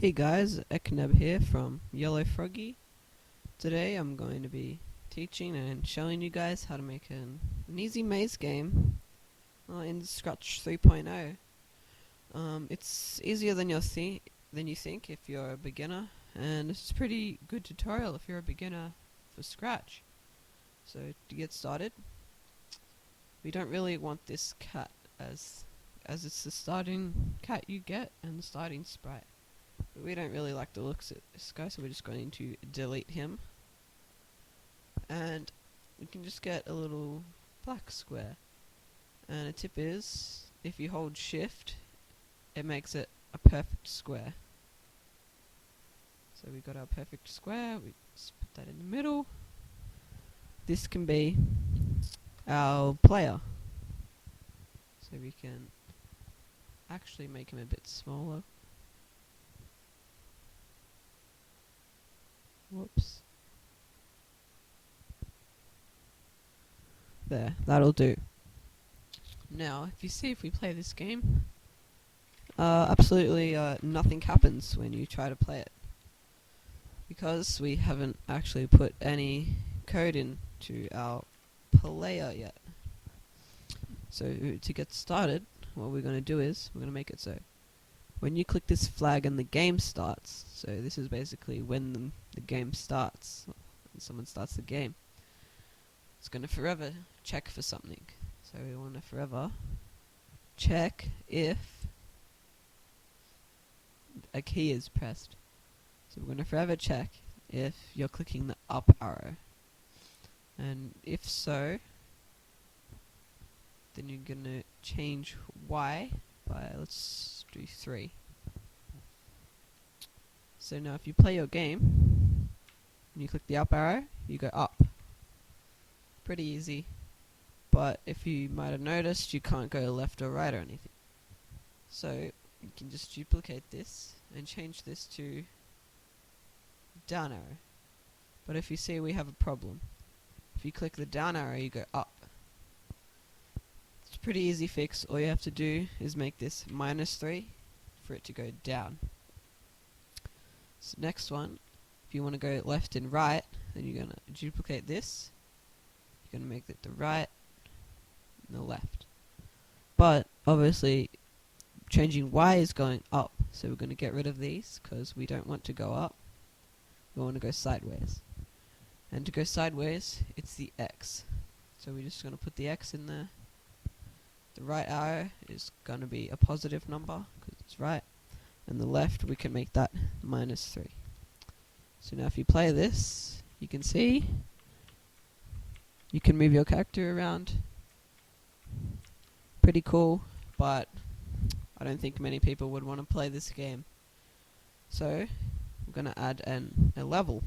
Hey guys, Ekneb here from Yellow Froggy. Today I'm going to be teaching and showing you guys how to make an easy maze game in Scratch 3.0. It's easier than you think if you're a beginner, and it's a pretty good tutorial if you're a beginner for Scratch. So to get started, we don't really want this cat as it's the starting cat you get and the starting sprite. But we don't really like the looks of this guy, so we're just going to delete him. And we can just get a little black square. And a tip is, if you hold shift, it makes it a perfect square. So we got our perfect square, we just put that in the middle. This can be our player. So we can actually make him a bit smaller. Whoops. There, that'll do. Now, if we play this game, absolutely nothing happens when you try to play it. Because we haven't actually put any code into our player yet. So to get started, what we're going to do is, we're going to make it so when you click this flag and the game starts, so this is basically when the game starts, when someone starts the game, it's going to forever check for something. So we want to forever check if a key is pressed. So we're going to forever check if you're clicking the up arrow. And if so, then you're going to change Y by, let's do 3. So now if you play your game, and you click the up arrow, you go up. Pretty easy. But if you might have noticed, you can't go left or right or anything. So you can just duplicate this and change this to down arrow. But if you see, we have a problem. If you click the down arrow, you go up. It's a pretty easy fix. All you have to do is make this -3 for it to go down. So next one, if you want to go left and right, then you're going to duplicate this. You're going to make it the right and the left. But obviously changing Y is going up, so we're going to get rid of these because we don't want to go up. We want to go sideways. And to go sideways, it's the X. So we're just going to put the X in there. The right arrow is going to be a positive number because it's right. And the left, we can make that -3. So now if you play this, you can see you can move your character around. Pretty cool, but I don't think many people would want to play this game. So we're going to add a level.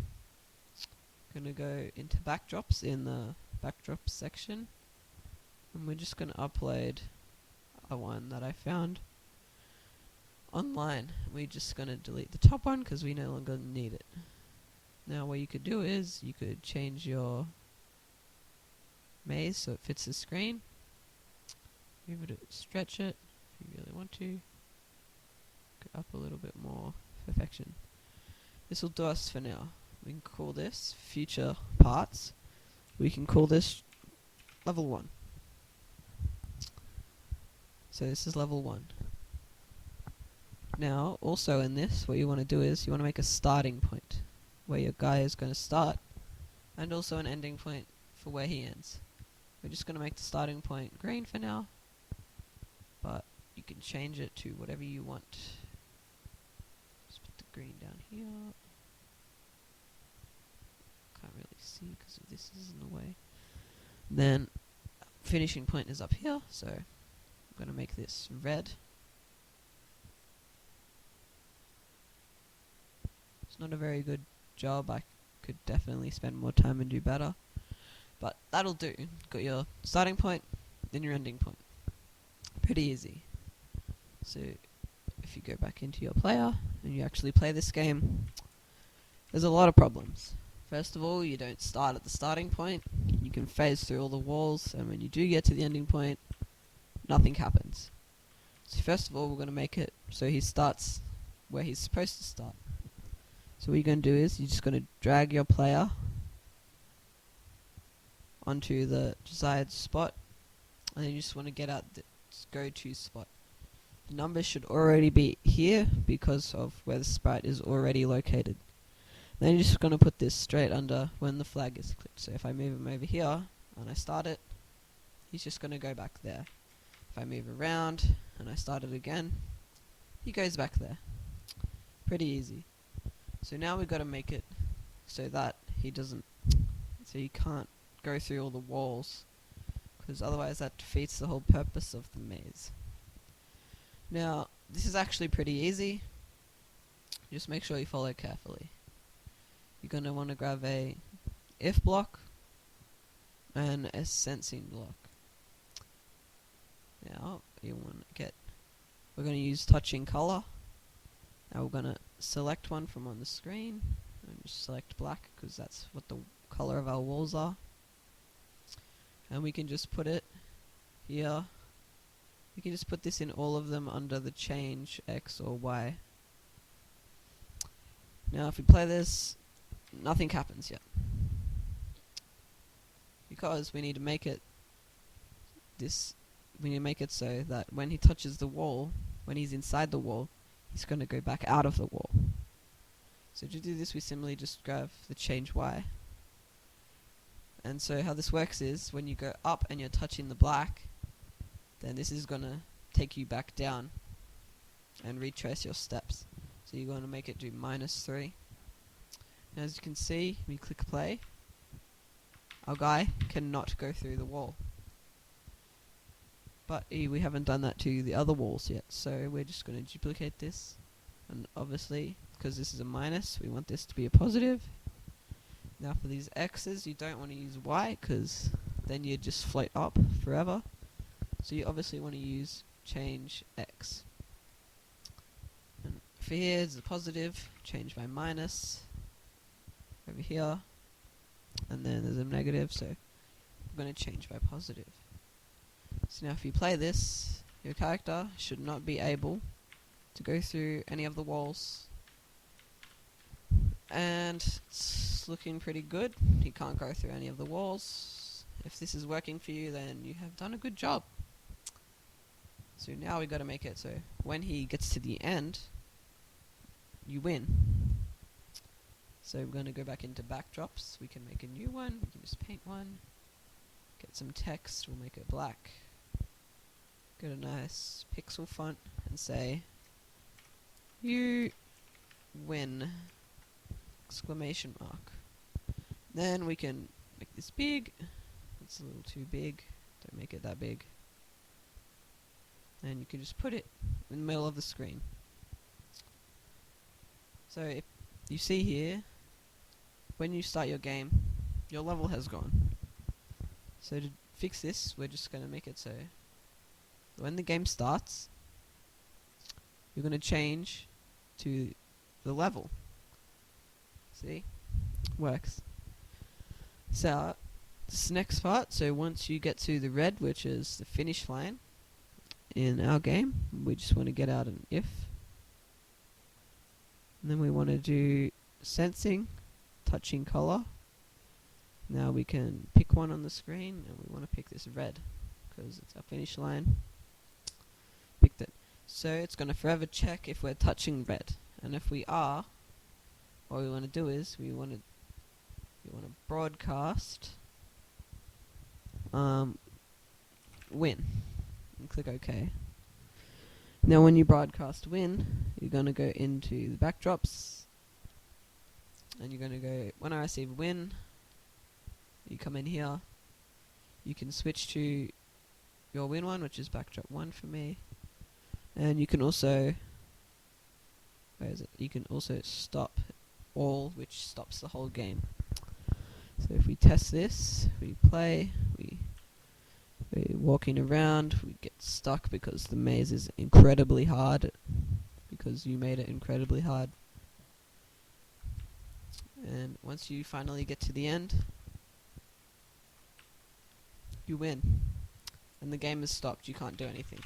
Going to go into backdrops in the backdrops section, and we're just going to upload a one that I found online. We're just going to delete the top one because we no longer need it. Now what you could do is you could change your maze so it fits the screen. Move it, stretch it if you really want to. Go up a little bit more. Perfection. This will do us for now. We can call this future parts. We can call this level 1. So this is level 1. Now, also in this, what you want to do is you want to make a starting point where your guy is going to start, and also an ending point for where he ends. We're just going to make the starting point green for now, but you can change it to whatever you want. Just put the green down here. Can't really see because this is in the way. Then finishing point is up here, so I'm going to make this red. It's not a very good job. I could definitely spend more time and do better, but that'll do. Got your starting point, then your ending point. Pretty easy. So if you go back into your player and you actually play this game, there's a lot of problems. First of all, you don't start at the starting point. You can phase through all the walls, and when you do get to the ending point, nothing happens. So first of all, we're going to make it so he starts where he's supposed to start. So what you're going to do is you're just going to drag your player onto the desired spot, and then you just want to get out the go-to spot. The numbers should already be here because of where the sprite is already located. Then you're just going to put this straight under when the flag is clicked. So if I move him over here and I start it, he's just going to go back there. If I move around and I start it again, he goes back there. Pretty easy. So now we've got to make it so that he can't go through all the walls, because otherwise that defeats the whole purpose of the maze. Now this is actually pretty easy. Just make sure you follow carefully. You're going to want to grab a if block and a sensing block. Now we're going to use touching color. Now we're going to select one from on the screen and just select black because that's what the color of our walls are. And we can just put it here. We can just put this in all of them under the change X or Y. Now if we play this, nothing happens yet, because we need to make it so that when he touches the wall, when he's inside the wall, he's going to go back out of the wall. So to do this, we simply just grab the change Y. And so how this works is, when you go up and you're touching the black, then this is going to take you back down and retrace your steps. So you're going to make it do -3. And as you can see, we click play, our guy cannot go through the wall. But we haven't done that to the other walls yet, so we're just going to duplicate this. And obviously, because this is a minus, we want this to be a positive. Now for these X's, you don't want to use Y, because then you'd just float up forever. So you obviously want to use change X. And for here, it's a positive, change by minus. Over here, and then there's a negative, so we're going to change by positive. So now if you play this, your character should not be able to go through any of the walls, and it's looking pretty good. He can't go through any of the walls. If this is working for you, then you have done a good job. So now we've got to make it so when he gets to the end, you win. So we're going to go back into backdrops. We can make a new one. We can just paint one. Get some text. We'll make it black. Get a nice pixel font and say, "You win!" Exclamation mark. Then we can make this big. It's a little too big. Don't make it that big. And you can just put it in the middle of the screen. So if you see here, when you start your game, your level has gone. So to fix this, we're just going to make it so when the game starts, you're going to change to the level. See? Works. So this next part, so once you get to the red, which is the finish line in our game, we just want to get out an if. And then we want to do sensing, touching color. Now we can pick one on the screen, and we want to pick this red because it's our finish line. Picked it. So it's going to forever check if we're touching red, and if we are, what we want to do is we want to broadcast win and click OK. Now when you broadcast win, you're going to go into the backdrops, and you're going to go, when I receive win, you come in here, you can switch to your win one, which is backdrop 1 for me, and you can also, where is it? You can also stop all, which stops the whole game. So if we test this, we play, we're walking around, we get stuck because the maze is incredibly hard, because you made it incredibly hard. And once you finally get to the end, you win. And the game has stopped, you can't do anything.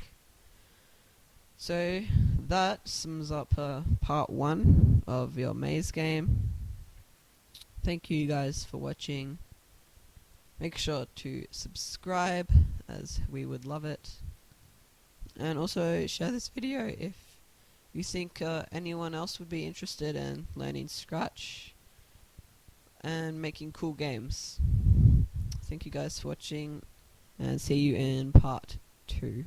So that sums up part 1 of your maze game. Thank you guys for watching. Make sure to subscribe, as we would love it. And also share this video if you think anyone else would be interested in learning Scratch and making cool games. Thank you guys for watching, and see you in part 2.